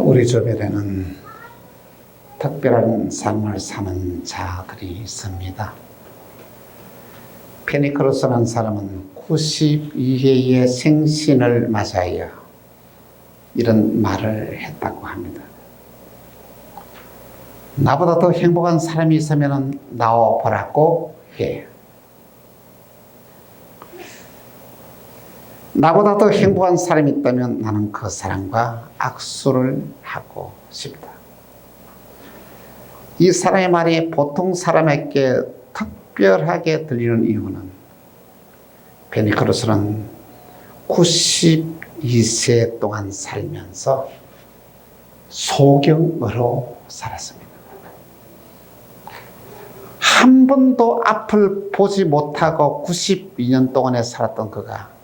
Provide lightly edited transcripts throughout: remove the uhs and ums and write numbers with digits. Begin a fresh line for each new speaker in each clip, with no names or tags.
우리 주변에는 특별한 삶을 사는 자들이 있습니다. 페니크로스라는 사람은 92회의 생신을 맞이하여 이런 말을 했다고 합니다. 나보다 더 행복한 사람이 있으면 나와보라고 해. 나보다 더 행복한 사람이 있다면 나는 그 사람과 악수를 하고 싶다. 이 사람의 말이 보통 사람에게 특별하게 들리는 이유는 페니크로스는 92세 동안 살면서 소경으로 살았습니다. 한 번도 앞을 보지 못하고 92년 동안에 살았던 그가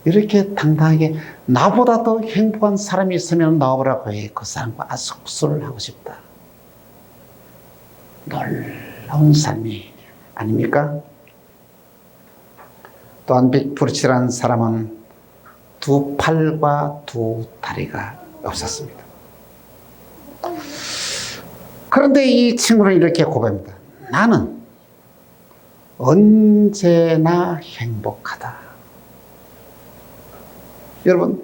이렇게 당당하게 나보다 더 행복한 사람이 있으면 나와보라고 해. 그 사람과 악수를 하고 싶다. 놀라운 삶이 아닙니까? 또한 빅프루치라는 사람은 두 팔과 두 다리가 없었습니다. 그런데 이 친구는 이렇게 고백합니다. 나는 언제나 행복하다. 여러분,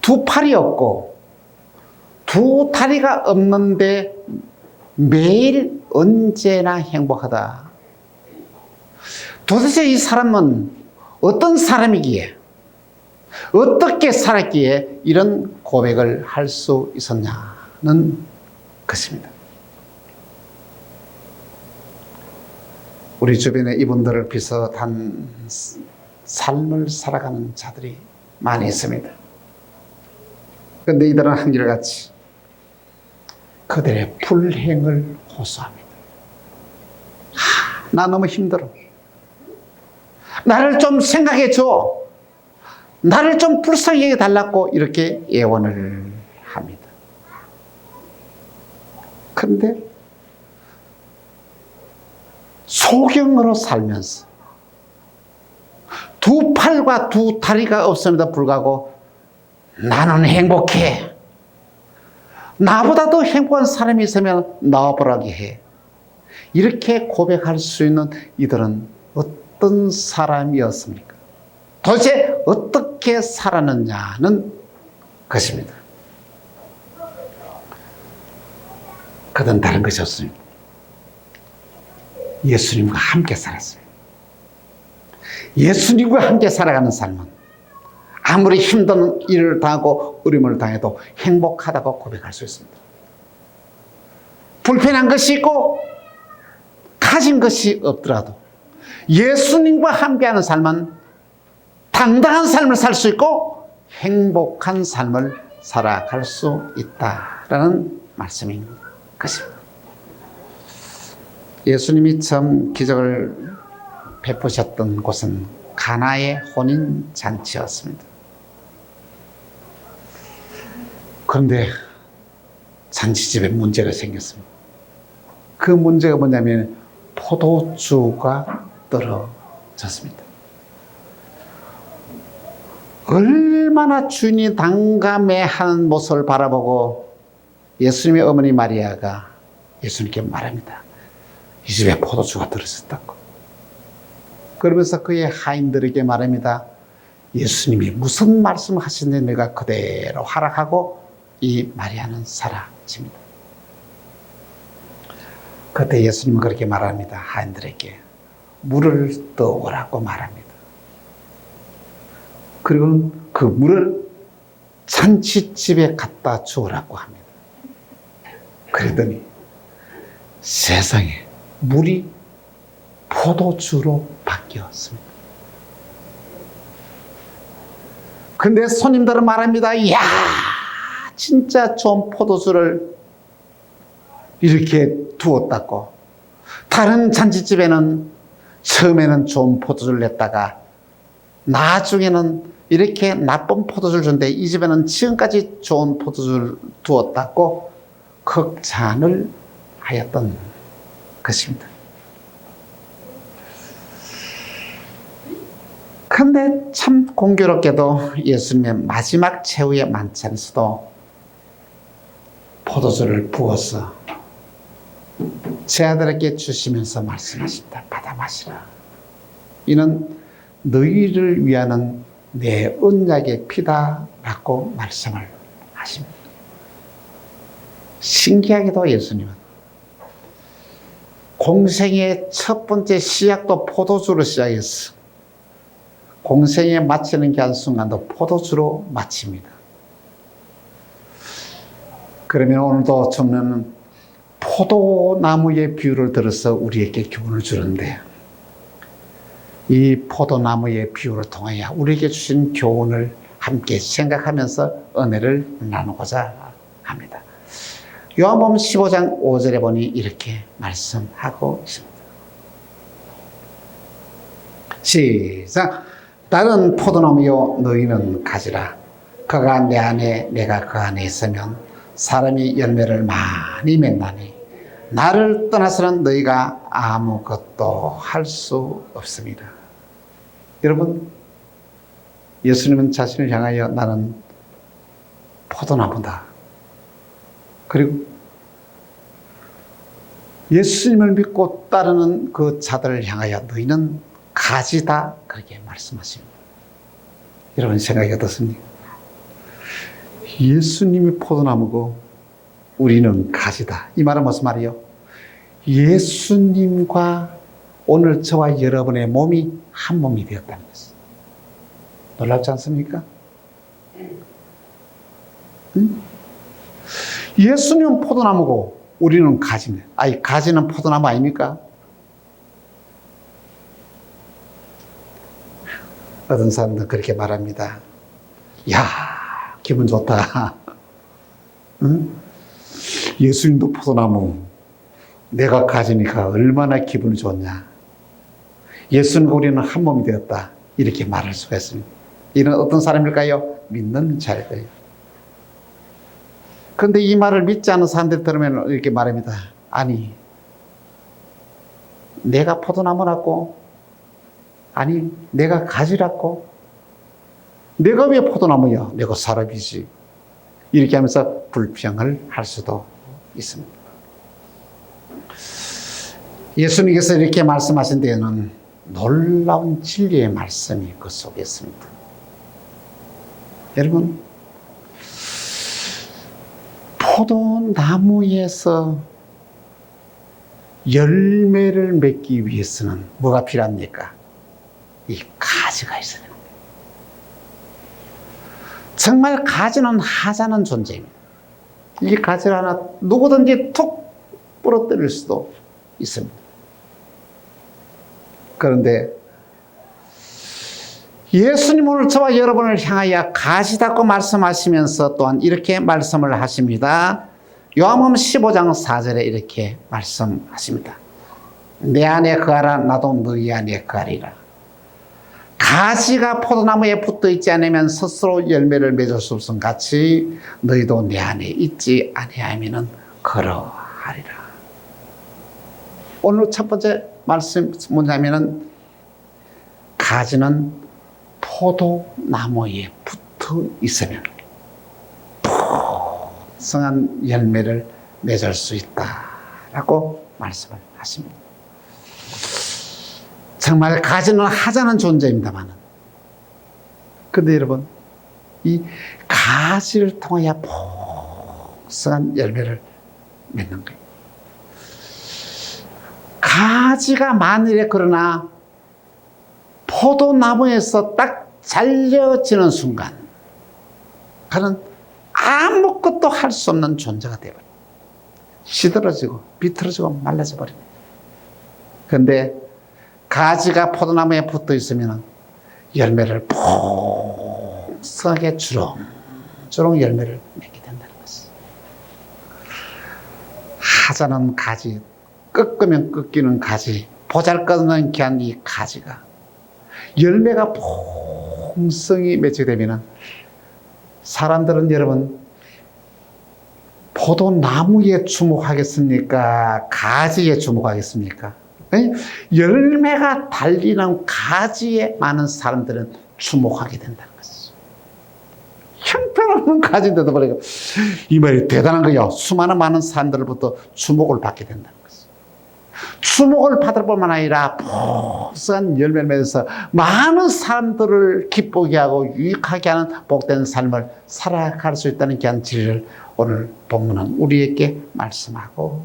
두 팔이 없고 두 다리가 없는데 매일 언제나 행복하다. 도대체 이 사람은 어떤 사람이기에, 어떻게 살았기에 이런 고백을 할 수 있었냐는 것입니다. 우리 주변에 이분들을 비슷한 삶을 살아가는 자들이 많이 있습니다. 그런데 이들은 한결같이 그들의 불행을 호소합니다. 나 너무 힘들어. 나를 좀 생각해 줘. 나를 좀 불쌍히 해달라고 이렇게 애원을 합니다. 그런데 소경으로 살면서 두 팔과 두 다리가 없음에도 불구하고 나는 행복해. 나보다 더 행복한 사람이 있으면 나와보라고 해. 이렇게 고백할 수 있는 이들은 어떤 사람이었습니까? 도대체 어떻게 살았느냐는 것입니다. 그들은 다른 것이 없습니다. 예수님과 함께 살았어요. 예수님과 함께 살아가는 삶은 아무리 힘든 일을 당하고 어려움을 당해도 행복하다고 고백할 수 있습니다. 불편한 것이 있고 가진 것이 없더라도 예수님과 함께하는 삶은 당당한 삶을 살 수 있고 행복한 삶을 살아갈 수 있다라는 말씀인 것입니다. 예수님이 처음 기적을 베푸셨던 곳은 가나의 혼인잔치였습니다. 그런데 잔치집에 문제가 생겼습니다. 그 문제가 뭐냐면 포도주가 떨어졌습니다. 얼마나 주인이 난감해하는 모습을 바라보고 예수님의 어머니 마리아가 예수님께 말합니다. 이 집에 포도주가 떨어졌다고. 그러면서 그의 하인들에게 말합니다. 예수님이 무슨 말씀을 하시는지 내가 그대로 하락하고 이 마리아는 사라집니다. 그때 예수님은 그렇게 말합니다. 하인들에게 물을 떠오라고 말합니다. 그리고 그 물을 잔치집에 갖다 주우라고 합니다. 그러더니 세상에 물이 포도주로 바뀌었습니다. 근데 손님들은 말합니다. 이야, 진짜 좋은 포도주를 이렇게 두었다고. 다른 잔치집에는 처음에는 좋은 포도주를 냈다가 나중에는 이렇게 나쁜 포도주를 줬는데 이 집에는 지금까지 좋은 포도주를 두었다고 극찬을 하였던 것입니다. 근데 참 공교롭게도 예수님의 마지막 최후의 만찬에서도 포도주를 부어서 제 아들에게 주시면서 말씀하십니다. 받아 마시라. 이는 너희를 위하는 내 언약의 피다라고 말씀을 하십니다. 신기하게도 예수님은 공생의 첫 번째 시작도 포도주로 시작했어. 공생에 마치는 게 한순간도 포도주로 마칩니다. 그러면 오늘도 저는 포도나무의 비유를 들어서 우리에게 교훈을 주는데, 이 포도나무의 비유를 통하여 우리에게 주신 교훈을 함께 생각하면서 은혜를 나누고자 합니다. 요한복음 15장 5절에 보니 이렇게 말씀하고 있습니다. 시작. 나는 포도나무요 너희는 가지라. 그가 내 안에 내가 그 안에 있으면 사람이 열매를 많이 맺나니 나를 떠나서는 너희가 아무것도 할 수 없습니다. 여러분, 예수님은 자신을 향하여 나는 포도나무다. 그리고 예수님을 믿고 따르는 그 자들을 향하여 너희는 가지다. 그렇게 말씀하십니다. 여러분 생각이 어떻습니까? 예수님이 포도나무고 우리는 가지다. 이 말은 무슨 말이요? 예수님과 오늘 저와 여러분의 몸이 한 몸이 되었다는 것입니다. 놀랍지 않습니까? 응? 예수님은 포도나무고 우리는 가지입니다. 아니, 가지는 포도나무 아닙니까? 어떤 사람들은 그렇게 말합니다. 야, 기분 좋다. 응? 예수님도 포도나무, 내가 가지니까 얼마나 기분이 좋냐. 예수님과 우리는 한 몸이 되었다. 이렇게 말할 수가 있습니다. 이는 어떤 사람일까요? 믿는 자일까요? 그런데 이 말을 믿지 않는 사람들 들으면 이렇게 말합니다. 아니, 내가 포도나무라고? 아니, 내가 가지라고? 내가 왜 포도나무야? 내가 사람이지. 이렇게 하면서 불평을 할 수도 있습니다. 예수님께서 이렇게 말씀하신 데에는 놀라운 진리의 말씀이 그 속에 있습니다. 여러분, 포도나무에서 열매를 맺기 위해서는 뭐가 필요합니까? 이 가지가 있어야 됩니다. 정말 가지는 하자는 존재입니다. 이 가지를 하나 누구든지 툭 부러뜨릴 수도 있습니다. 그런데 예수님 오늘 저와 여러분을 향하여 가지다고 말씀하시면서 또한 이렇게 말씀을 하십니다. 요한복음 15장 4절에 이렇게 말씀하십니다. 내 안에 거하라 나도 너희 안에 거하리라. 가지가 포도나무에 붙어 있지 않으면 스스로 열매를 맺을 수 없음 같이 너희도 내 안에 있지 아니하면은 걸어하리라. 오늘 첫 번째 말씀 뭐냐면은 가지는 포도나무에 붙어 있으면 풍성한 열매를 맺을 수 있다라고 말씀을 하십니다. 정말 가지는 하자는 존재입니다만, 근데 여러분, 이 가지를 통하여 풍성한 열매를 맺는 거예요. 가지가 만일에 그러나 포도나무에서 딱 잘려지는 순간, 그는 아무것도 할 수 없는 존재가 되어버려요. 시들어지고 비틀어지고 말라져 버립니다. 그런데 가지가 포도나무에 붙어 있으면 열매를 풍성하게 주렁주렁 열매를 맺게 된다는 것이죠. 하자는 가지, 꺾으면 꺾이는 가지, 보잘것없는 귀한 이 가지가 열매가 풍성히 맺게 되면 사람들은 여러분 포도나무에 주목하겠습니까? 가지에 주목하겠습니까? 열매가 달리는 가지에 많은 사람들은 주목하게 된다는 것이죠. 형편없는 가지인데도 불구하고 이 말이 대단한 거예요. 수많은 많은 사람들로부터 주목을 받게 된다는 것이죠. 주목을 받을 뿐만 아니라 풍성한 열매를 맺어서 많은 사람들을 기쁘게 하고 유익하게 하는 복된 삶을 살아갈 수 있다는 귀한 진리를 오늘 본문은 우리에게 말씀하고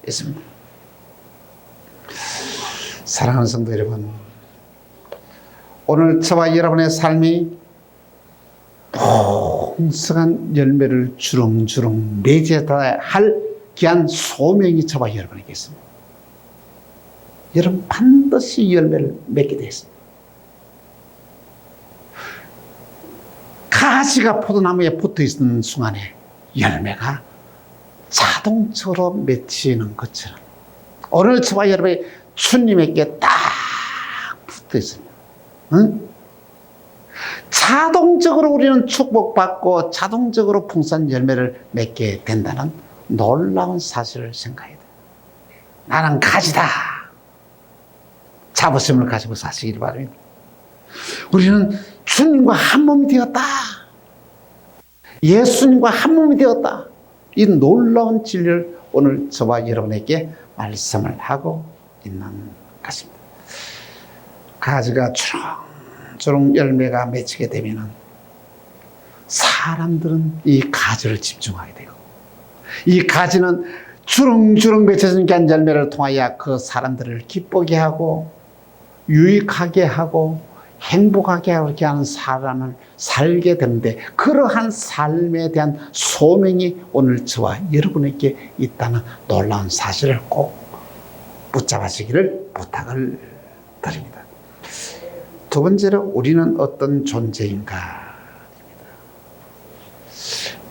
있습니다. 사랑하는 성도 여러분, 오늘 저와 여러분의 삶이 풍성한 열매를 주렁주렁 맺어야 할 귀한 소명이 저와 여러분에게 있습니다. 여러분 반드시 열매를 맺게 되어 있습니다. 가지가 포도나무에 붙어 있는 순간에 열매가 자동적으로 맺히는 것처럼 오늘 저와 여러분이 주님에게 딱 붙어 있습니다. 응? 자동적으로 우리는 축복받고 자동적으로 풍성한 열매를 맺게 된다는 놀라운 사실을 생각해야 돼요. 나는 가지다. 자부심을 가지고 사시길 바랍니다. 우리는 주님과 한 몸이 되었다. 예수님과 한 몸이 되었다. 이 놀라운 진리를 오늘 저와 여러분에게 말씀을 하고 있는 것입니다. 가지가 주렁주렁 열매가 맺히게 되면 사람들은 이 가지를 집중하게 되고 이 가지는 주렁주렁 맺혀진 열매를 통하여 그 사람들을 기쁘게 하고 유익하게 하고 행복하게 하게 하는 사람을 살게 되는데 그러한 삶에 대한 소명이 오늘 저와 여러분에게 있다는 놀라운 사실을 꼭 붙잡으시기를 부탁을 드립니다. 두 번째로 우리는 어떤 존재인가?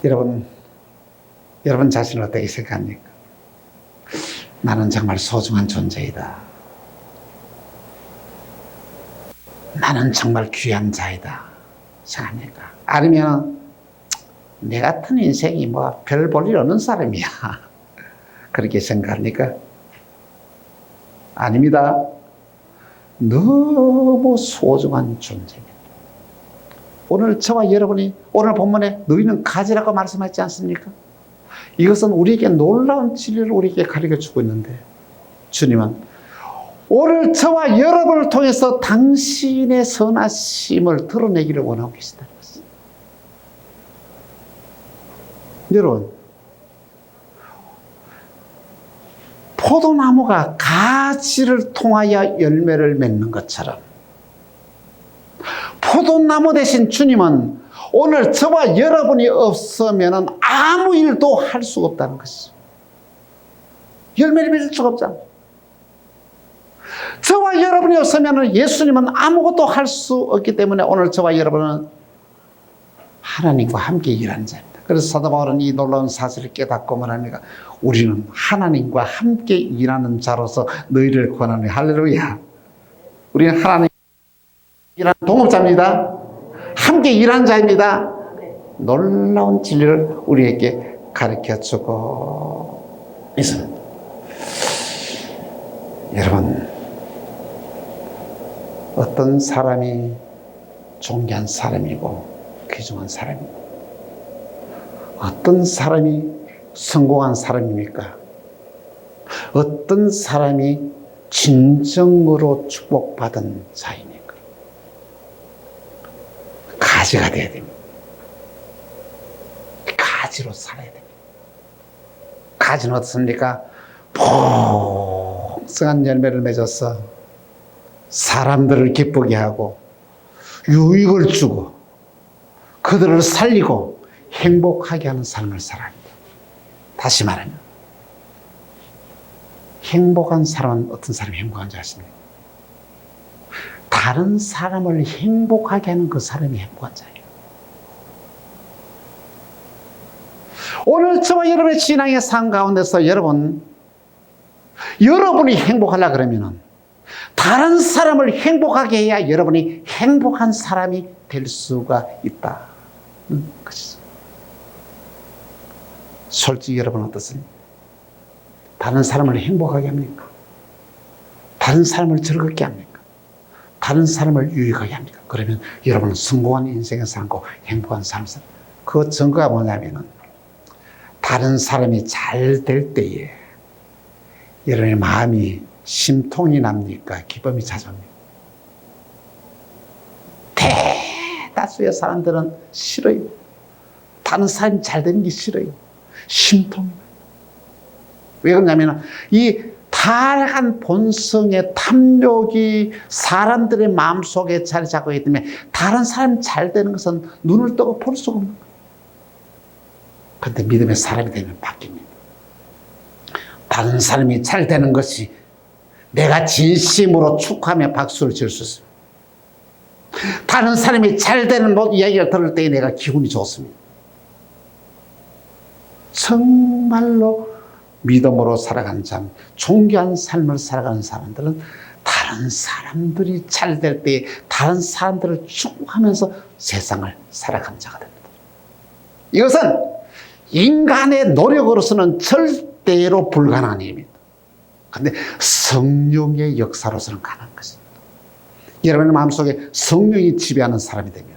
여러분 자신을 어떻게 생각합니까? 나는 정말 소중한 존재이다. 나는 정말 귀한 자이다 생각합니까? 아니면 내 같은 인생이 뭐 별 볼 일 없는 사람이야 그렇게 생각합니까? 아닙니다. 너무 소중한 존재입니다. 오늘 저와 여러분이 오늘 본문에 너희는 가지라고 말씀하지 않습니까? 이것은 우리에게 놀라운 진리를 우리에게 가르쳐주고 있는데 주님은 오늘 저와 여러분을 통해서 당신의 선하심을 드러내기를 원하고 계시다는 것입니다. 여러분, 포도나무가 가지를 통하여 열매를 맺는 것처럼 포도나무 대신 주님은 오늘 저와 여러분이 없으면 아무 일도 할 수가 없다는 것이죠. 열매를 맺을 수가 없잖아요. 저와 여러분이 없으면 예수님은 아무것도 할 수 없기 때문에 오늘 저와 여러분은 하나님과 함께 일하는 자입니다. 그래서 사도 바울은 이 놀라운 사실을 깨닫고 말합니다. 우리는 하나님과 함께 일하는 자로서 너희를 권하노니 할렐루야. 우리는 하나님과 일하는 동업자입니다. 함께 일하는 자입니다. 놀라운 진리를 우리에게 가르쳐주고 있습니다. 여러분, 어떤 사람이 존귀한 사람이고 귀중한 사람이고 어떤 사람이 성공한 사람입니까? 어떤 사람이 진정으로 축복받은 자입니까? 가지가 돼야 됩니다. 가지로 살아야 됩니다. 가지는 어떻습니까? 풍성한 열매를 맺어서 사람들을 기쁘게 하고 유익을 주고 그들을 살리고 행복하게 하는 삶을 살아야 합니다. 다시 말하면 행복한 사람은 어떤 사람이 행복한지 아십니까? 다른 사람을 행복하게 하는 그 사람이 행복한 자예요. 오늘 저와 여러분의 신앙의 삶 가운데서 여러분이 행복하려고 그러면 다른 사람을 행복하게 해야 여러분이 행복한 사람이 될 수가 있다는 것이죠. 솔직히 여러분 어떻습니까? 다른 사람을 행복하게 합니까? 다른 사람을 즐겁게 합니까? 다른 사람을 유익하게 합니까? 그러면 여러분은 성공한 인생을 살고 행복한 삶을 살고, 그 증거가 뭐냐면은 다른 사람이 잘 될 때에 여러분의 마음이 심통이 납니까? 기쁨이 찾아옵니까? 대다수의 사람들은 싫어요. 다른 사람이 잘 되는 게 싫어요. 심통이 나요. 왜 그러냐면 이 타락한 본성의 탐욕이 사람들의 마음속에 자리 잡고 있기 때문에 다른 사람이 잘 되는 것은 눈을 뜨고 볼 수가 없는 거예요. 그런데 믿음의 사람이 되면 바뀝니다. 다른 사람이 잘 되는 것이 내가 진심으로 축하하며 박수를 칠 수 있습니다. 다른 사람이 잘 되는 이야기를 들을 때 내가 기분이 좋습니다. 정말로 믿음으로 살아가는 사람, 존귀한 삶을 살아가는 사람들은 다른 사람들이 잘 될 때 다른 사람들을 축복하면서 세상을 살아가는 자가 됩니다. 이것은 인간의 노력으로서는 절대로 불가능한 일입니다. 그런데 성령의 역사로서는 가능한 것입니다. 여러분의 마음속에 성령이 지배하는 사람이 되면,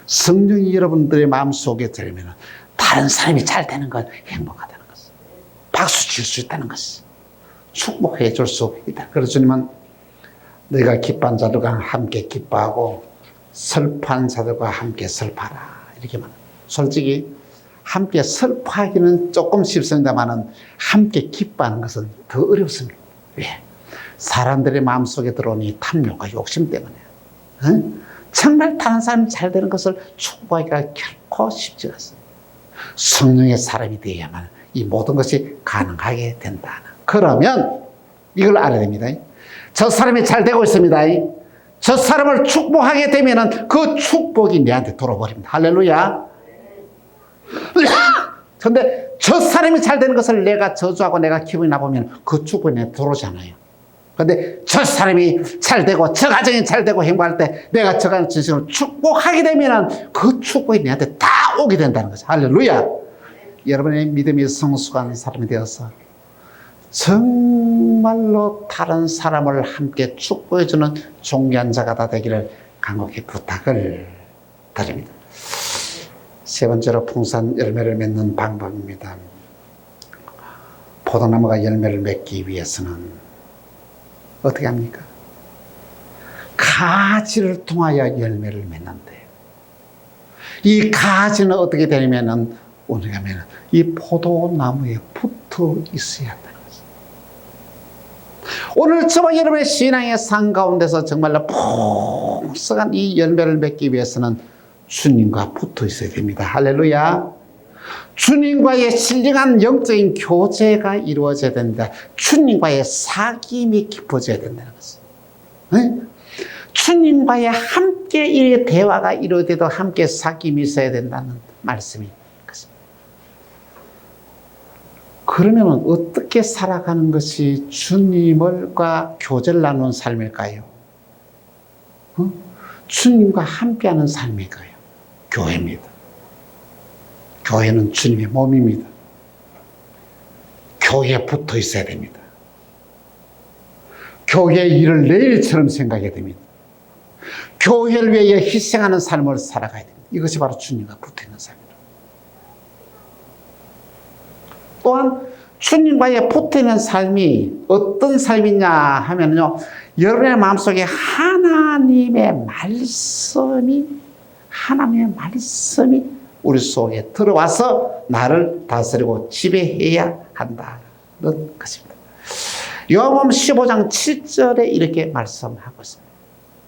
성령이 여러분들의 마음속에 들면 다른 사람이 잘 되는 건 행복하다는 것입니다. 박수 칠 수 있다는 것입니다. 축복해 줄 수 있다. 그래서 주님은 너희가 기뻐한 자들과 함께 기뻐하고 슬퍼한 자들과 함께 슬퍼하라, 이렇게 말합니다. 솔직히 함께 슬퍼하기는 조금 쉽습니다만 함께 기뻐하는 것은 더 어렵습니다. 왜? 사람들의 마음속에 들어오는 이 탐욕과 욕심 때문에 정말 다른 사람이 잘 되는 것을 축복하기가 결코 쉽지 않습니다. 성령의 사람이 되어야만 이 모든 것이 가능하게 된다. 그러면 이걸 알아야 됩니다. 저 사람이 잘 되고 있습니다. 저 사람을 축복하게 되면 그 축복이 내한테 돌아버립니다. 할렐루야. 그런데 저 사람이 잘 되는 것을 내가 저주하고 내가 기분이 나쁘면 그 축복이 내한테 들어오잖아요. 그런데 저 사람이 잘 되고 저 가정이 잘 되고 행복할 때 내가 저 가정 진심으로 축복하게 되면 그 축복이 내한테 다 오게 된다는 거죠. 할렐루야. 여러분의 믿음이 성숙한 사람이 되어서 정말로 다른 사람을 함께 축복해주는 존귀한 자가 다 되기를 간곡히 부탁을 드립니다. 세 번째로 풍성한 열매를 맺는 방법입니다. 포도나무가 열매를 맺기 위해서는 어떻게 합니까? 가지를 통하여 열매를 맺는데요. 이 가지는 어떻게 되냐면은 이 포도나무에 붙어 있어야 한다는 거죠. 오늘 저와 여러분의 신앙의 산 가운데서 정말로 풍성한 이 열매를 맺기 위해서는 주님과 붙어 있어야 됩니다. 할렐루야. 주님과의 신령한 영적인 교제가 이루어져야 된다. 주님과의 사귐이 깊어져야 된다는 것입니다. 주님과의 함께 이 대화가 이루어져도 함께 사귐이 있어야 된다는 말씀이 것입니다. 그러면 어떻게 살아가는 것이 주님과 교제를 나누는 삶일까요? 주님과 함께하는 삶일까요? 교회입니다. 교회는 주님의 몸입니다. 교회에 붙어 있어야 됩니다. 교회의 일을 내일처럼 생각해야 됩니다. 교회를 위해 희생하는 삶을 살아가야 됩니다. 이것이 바로 주님과 붙어 있는 삶입니다. 또한 주님과의 붙어 있는 삶이 어떤 삶이냐 하면요, 여러분의 마음속에 하나님의 말씀이 우리 속에 들어와서 나를 다스리고 지배해야 한다는 것입니다. 요한복음 15장 7절에 이렇게 말씀하고 있습니다.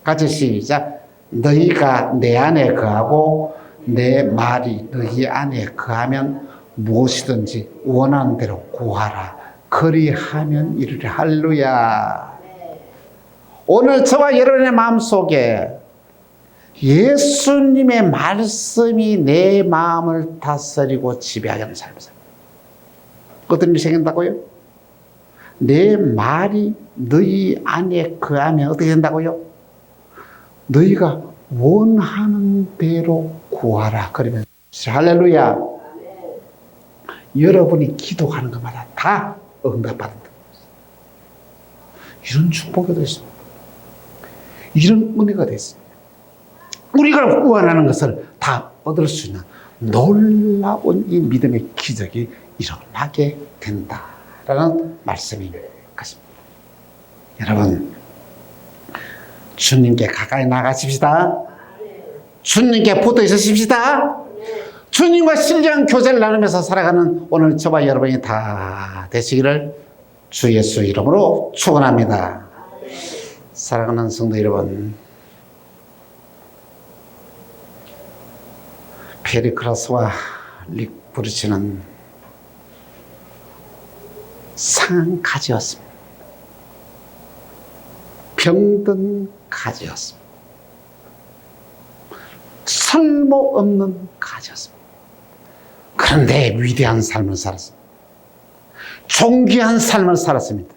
같이 시작. 너희가 내 안에 거하고 내 말이 너희 안에 거하면 무엇이든지 원하는 대로 구하라. 그리하면 이르리. 할렐루야. 오늘 저와 여러분의 마음속에 예수님의 말씀이 내 마음을 다스리고 지배하게 하는 삶을 삽니다. 어떤 일이 생긴다고요? 내 말이 너희 안에 거하면 어떻게 된다고요? 너희가 원하는 대로 구하라. 그러면 할렐루야. 여러분이 기도하는 것마다 다 응답받는다. 이런 축복이 되십니다. 이런 은혜가 됐습니다. 우리가 구원하는 것을 다 얻을 수 있는 놀라운 이 믿음의 기적이 일어나게 된다라는 말씀인 것입니다. 여러분, 주님께 가까이 나가십시다. 주님께 붙어 있으십시다. 주님과 신령한 교제를 나누면서 살아가는 오늘 저와 여러분이 다 되시기를 주 예수 이름으로 축원합니다. 사랑하는 성도 여러분, 페리크라스와 릭부르치는 상한 가지였습니다. 병든 가지였습니다. 쓸모없는 가지였습니다. 그런데 위대한 삶을 살았습니다. 존귀한 삶을 살았습니다.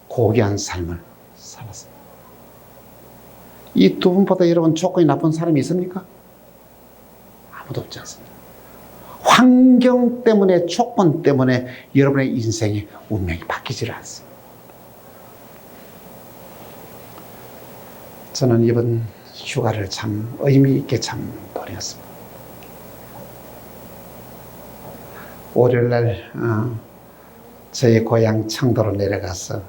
고귀한 삶을 살았습니다. 이 두 분보다 여러분 조건이 나쁜 사람이 있습니까? 아무도 없지 않습니다. 환경 때문에, 조건 때문에 여러분의 인생의 운명이 바뀌질 않습니다. 저는 이번 휴가를 참 의미 있게 참 보냈습니다. 월요일날 저희 고향 청도로 내려가서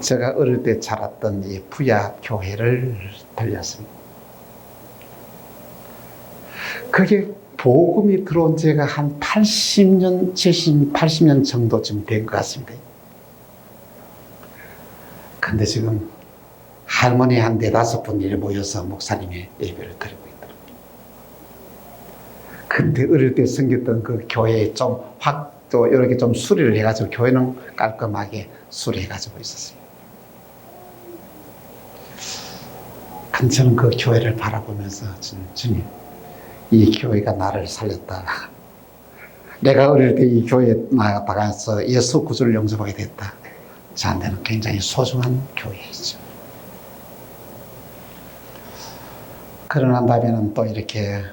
제가 어릴 때 자랐던 이 부야 교회를 들렸습니다. 그게 복음이 들어온 지가 한 80년, 80년 정도쯤 된 것 같습니다. 근데 지금 할머니 한 4-5분이 모여서 목사님의 예배를 드리고 있더라고요. 근데 어릴 때 생겼던 그 교회에 또 이렇게 좀 수리를 해가지고 교회는 깔끔하게 수리해가지고 있었습니다. 근데 저는 그 교회를 바라보면서 주님, 이 교회가 나를 살렸다. 내가 어릴 때 이 교회에 나가서 예수 구주를 영접하게 됐다. 저한테는 굉장히 소중한 교회이죠. 그러난 다음에는 또 이렇게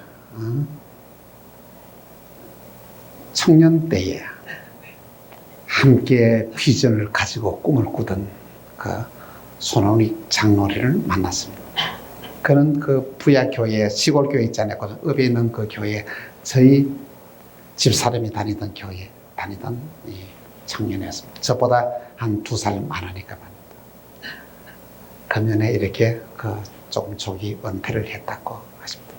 청년 때에 함께 비전을 가지고 꿈을 꾸던 그 손원익 장로를 만났습니다. 그는 그 부야교회, 시골교회 있잖아요. 그 읍에 있는 그 교회, 저희 집사람이 다니던 교회 다니던 이 청년이었습니다. 저보다 한 2살 많으니까 말입니다. 금년에 이렇게 조금 조기 은퇴를 했다고 하십니다.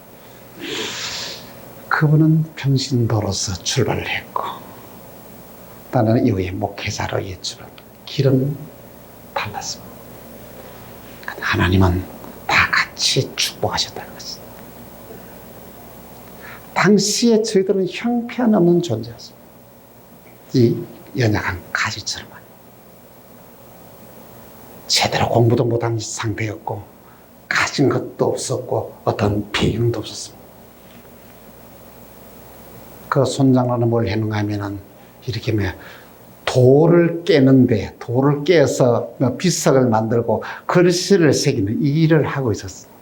그분은 평신도로서 출발을 했고, 나는 이후에 목회자로 출발. 길은 달랐습니다. 하나님은 다 같이 축복하셨다는 것입니다. 당시에 저희들은 형편없는 존재였습니다. 이 연약한 가지처럼 제대로 공부도 못한 상태였고, 가진 것도 없었고, 어떤 배경도 없었습니다. 그 손장로는 뭘 했는가 하면은 이렇게 돌을 깨는데, 돌을 깨서 비석을 만들고 글씨를 새기는 이 일을 하고 있었어요.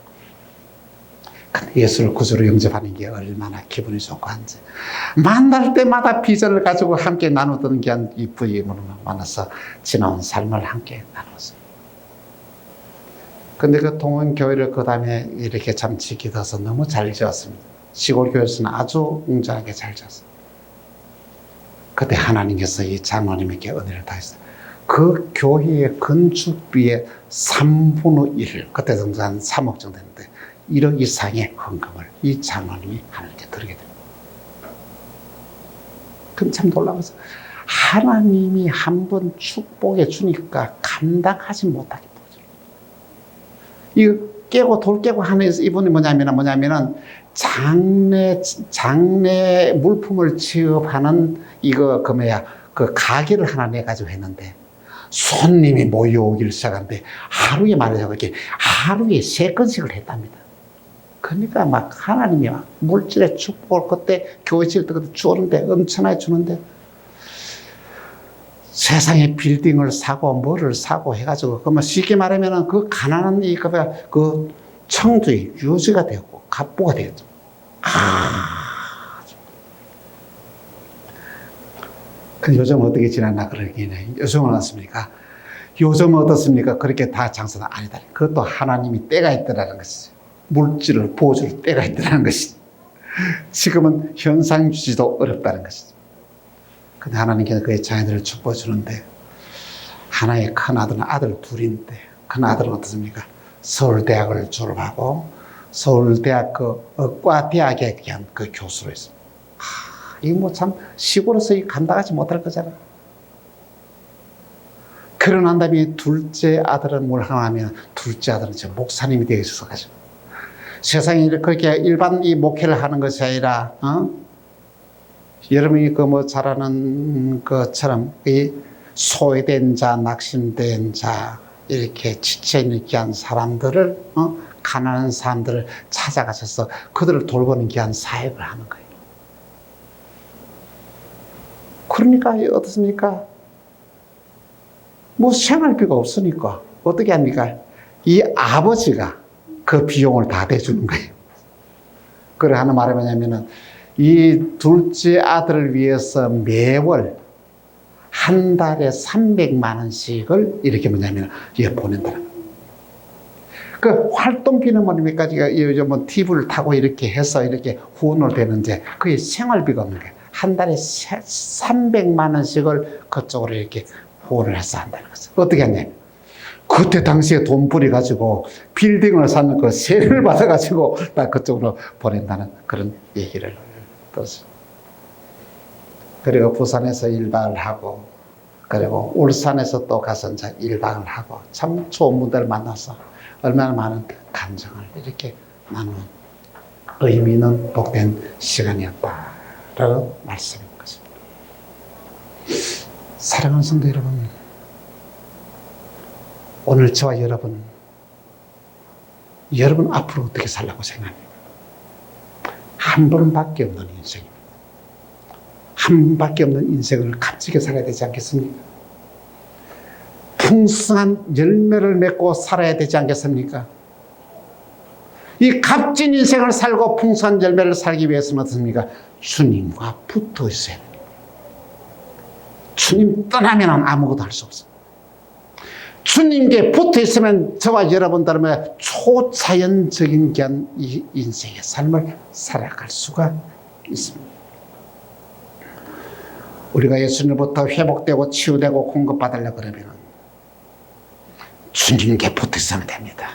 근데 예수를 구주로 영접하는 게 얼마나 기분이 좋고 한지, 만날 때마다 비전을 가지고 함께 나누던 이 부임으로 만나서 지나온 삶을 함께 나눴어요. 근데 그 동원교회를 그 다음에 이렇게 참 지키셔서 너무 잘 지었습니다. 시골 교회에서는 아주 웅장하게 잘 지었어요. 그때 하나님께서 이 장로님에게 은혜를 다했어요. 그 교회의 건축비의 3분의 1, 그때 정도 한 3억 정도 됐는데 1억 이상의 헌금을 이 장로님이 하나님께 드리게 됩니다. 그럼 참 놀라워서 하나님이 한번 축복해 주니까 감당하지 못하게 보죠. 이거 깨고 돌 깨고 하는 이분이 뭐냐면은 장례 물품을 취급하는 그 가게를 하나 내가지고 했는데, 손님이 모여오기를 시작하는데 하루에 말이죠, 그렇게 하루에 3건씩을 했답니다. 그러니까 막 하나님이 막 물질의 축복을 그때 교회 지을 때 주는데, 엄청나게 주는데, 세상에 빌딩을 사고 뭐를 사고 해가지고, 그러면 쉽게 말하면은 그 가난한 그 청주의 유지가 되었고 갑부가 되었죠. 그 요즘 어떻게 지났나 그러기는 요즘은 어떻습니까? 요즘은 어떻습니까? 그렇게 다 장사는 아니다. 그것도 하나님이 때가 있더라는 것이죠. 물질을 보여줄 때가 있더라는 것이죠. 지금은 현상 유지도 어렵다는 것이죠. 근데 하나님께서 그의 자녀들을 축복해 주는데 하나의 큰 아들은 아들 둘인데 큰 아들은 어떻습니까? 서울대학을 졸업하고 서울대학 그 의과대학에 대한 그 교수로 있습니다. 이거 뭐 참 시골에서 감당하지 못할 거잖아. 결혼한 다음에 둘째 아들은 뭘 하냐면 둘째 아들은 저 목사님이 되어 있어서 가지고 세상에 그렇게 일반 이 목회를 하는 것이 아니라 여러분이 그 뭐 잘 아는 것처럼 이 소외된 자, 낙심된 자 이렇게 지쳐있는 귀한 사람들을 가난한 사람들을 찾아가셔서 그들을 돌보는 귀한 사역을 하는 거예요. 그러니까 어떻습니까? 뭐 생활비가 없으니까 어떻게 합니까? 이 아버지가 그 비용을 다 대주는 거예요. 그래 하는 말이 뭐냐면은 이 둘째 아들을 위해서 매월 한 달에 300만 원씩을 이렇게 뭐냐면 보낸다는 거예요. 그 활동비는 뭡니까? 요즘 뭐 팁을 타고 이렇게 해서 이렇게 후원을 되는데 그게 생활비가 없는 거예요. 한 달에 300만 원씩을 그쪽으로 이렇게 후원을 해서 한다는 거죠. 어떻게 했냐면 그때 당시에 돈 뿌려가지고 빌딩을 사는 그 세를 받아가지고 다 그쪽으로 보낸다는 그런 얘기를 들었어요. 그리고 부산에서 1박을 하고 그리고 울산에서 또 가서 이제 1박을 하고 참 좋은 분들 만나서 얼마나 많은 감정을 이렇게 나누는 의미 있는 복된 시간이었다라는 말씀인 것입니다. 사랑하는 성도 여러분, 오늘 저와 여러분 앞으로 어떻게 살라고 생각합니까? 한 번밖에 없는 인생입니다. 한 번밖에 없는 인생을 값지게 살아야 되지 않겠습니까? 풍성한 열매를 맺고 살아야 되지 않겠습니까? 이 값진 인생을 살고 풍성한 열매를 살기 위해서는 어떻습니까? 주님과 붙어 있어야 됩니다. 주님 떠나면 아무것도 할 수 없습니다. 주님께 붙어 있으면 저와 여러분들은 초자연적인 이 인생의 삶을 살아갈 수가 있습니다. 우리가 예수님부터 회복되고 치유되고 공급받으려고 그러면 주님께 붙어 있으면 됩니다.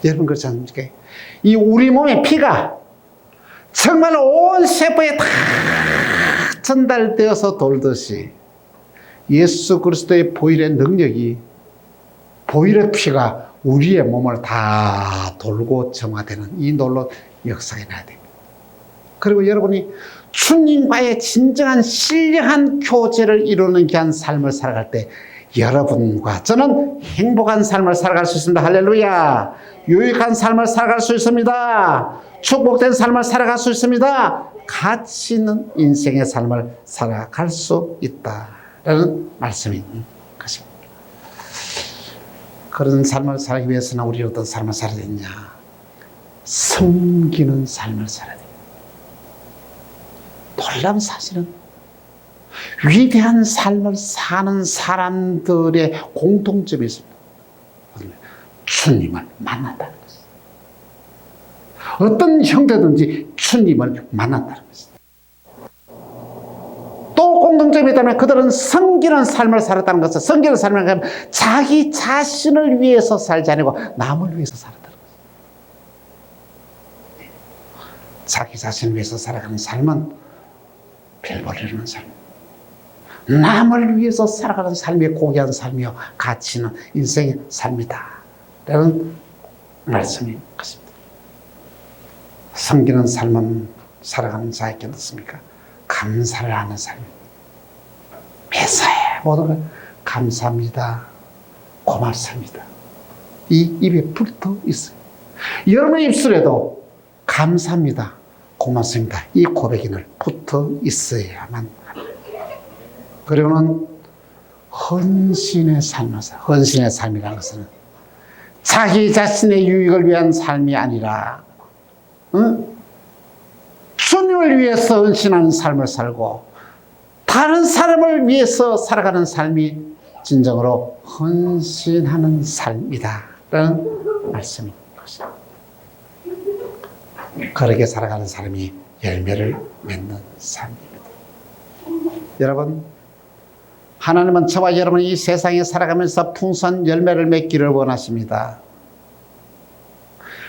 여러분 그렇지 않습니까? 이 우리 몸의 피가 정말 온 세포에 다 전달되어서 돌듯이 예수 그리스도의 보혈의 능력이 보혈의 피가 우리의 몸을 다 돌고 정화되는 이 놀라운 역사가 나야 됩니다. 그리고 여러분이 주님과의 진정한 신령한 교제를 이루는 귀한 삶을 살아갈 때 여러분과 저는 행복한 삶을 살아갈 수 있습니다. 할렐루야. 유익한 삶을 살아갈 수 있습니다. 축복된 삶을 살아갈 수 있습니다. 가치 있는 인생의 삶을 살아갈 수 있다라는 말씀인 것입니다. 그런 삶을 살기 위해서는 우리 어떤 삶을 살아야 되냐? 섬기는 삶을 살아야 됩니다. 놀라운 사실은 위대한 삶을 사는 사람들의 공통점이 있습니다. 주님을 만난다는 것입니다. 어떤 형태든지 주님을 만난다는 것입니다. 또 공통점이 있다면 그들은 섬기는 삶을 살았다는 것은 섬기는 삶을 하면 자기 자신을 위해서 살지 않고 남을 위해서 살았다는 것입니다. 자기 자신을 위해서 살아가는 삶은 별 볼일은 삶. 남을 위해서 살아가는 삶이 고귀한 삶이요 가치 있는 인생의 삶이다 라는 말씀인 것입니다. 섬기는 삶은 살아가는 자에게 어떻습니까? 감사를 하는 삶입니다. 매사에 모든 걸 감사합니다, 고맙습니다 이 입에 붙어 있어요. 여러분의 입술에도 감사합니다, 고맙습니다 이 고백이 늘 붙어 있어야만 합니다. 그리고는 헌신의 삶을 살. 헌신의 삶이라는 것은 자기 자신의 유익을 위한 삶이 아니라 주님을 위해서 헌신하는 삶을 살고 다른 사람을 위해서 살아가는 삶이 진정으로 헌신하는 삶이다 라는 말씀인 것입니다. 그렇게 살아가는 사람이 열매를 맺는 삶입니다. 여러분, 하나님은 저와 여러분이 이 세상에 살아가면서 풍성한 열매를 맺기를 원하십니다.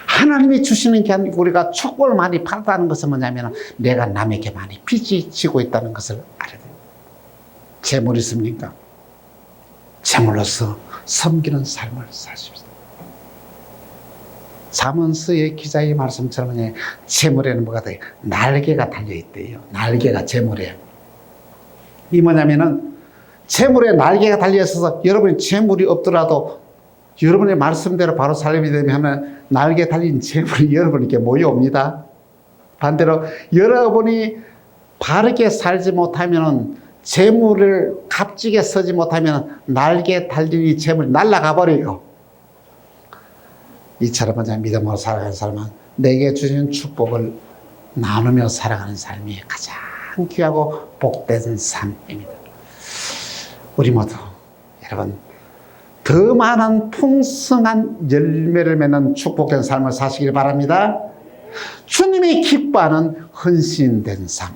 하나님이 주시는 게 아니고 우리가 축복을 많이 받았다는 것은 뭐냐면 내가 남에게 많이 빚이 지고 있다는 것을 알아야 돼요. 재물 있습니까? 재물로서 섬기는 삶을 사십시오. 잠언서의 기자의 말씀처럼 재물에는 뭐가 돼요? 날개가 달려있대요. 날개가 재물이에요. 이 뭐냐면은 재물에 날개가 달려있어서 여러분이 재물이 없더라도 여러분의 말씀대로 바로 살림이 되면 날개 달린 재물이 여러분에게 모여옵니다. 반대로 여러분이 바르게 살지 못하면 재물을 값지게 쓰지 못하면 날개 달린 이 재물이 날아가 버려요. 이처럼 믿음으로 살아가는 삶은 내게 주신 축복을 나누며 살아가는 삶이 가장 귀하고 복된 삶입니다. 우리 모두 여러분 더 많은 풍성한 열매를 맺는 축복된 삶을 사시길 바랍니다. 주님이 기뻐하는 헌신된 삶,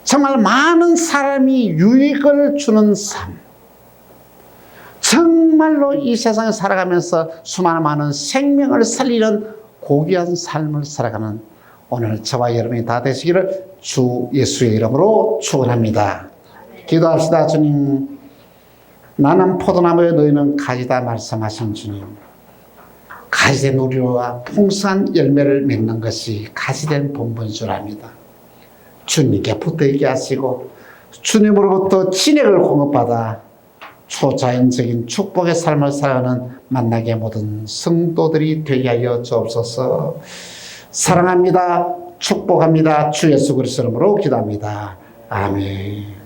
정말 많은 사람이 유익을 주는 삶, 정말로 이 세상에 살아가면서 수많은 많은 생명을 살리는 고귀한 삶을 살아가는 오늘 저와 여러분이 다 되시기를 주 예수의 이름으로 축원합니다. 기도합시다. 주님, 나는 포도나무에 너희는 가지다 말씀하신 주님, 가지된 우리와 풍성한 열매를 맺는 것이 가지된 본분인 줄 압니다. 주님께 붙어있게 하시고 주님으로부터 진액을 공급받아 초자연적인 축복의 삶을 살아가는 만나게 모든 성도들이 되게 하여 주옵소서. 사랑합니다. 축복합니다. 주 예수 그리스도 이름으로 기도합니다. 아멘.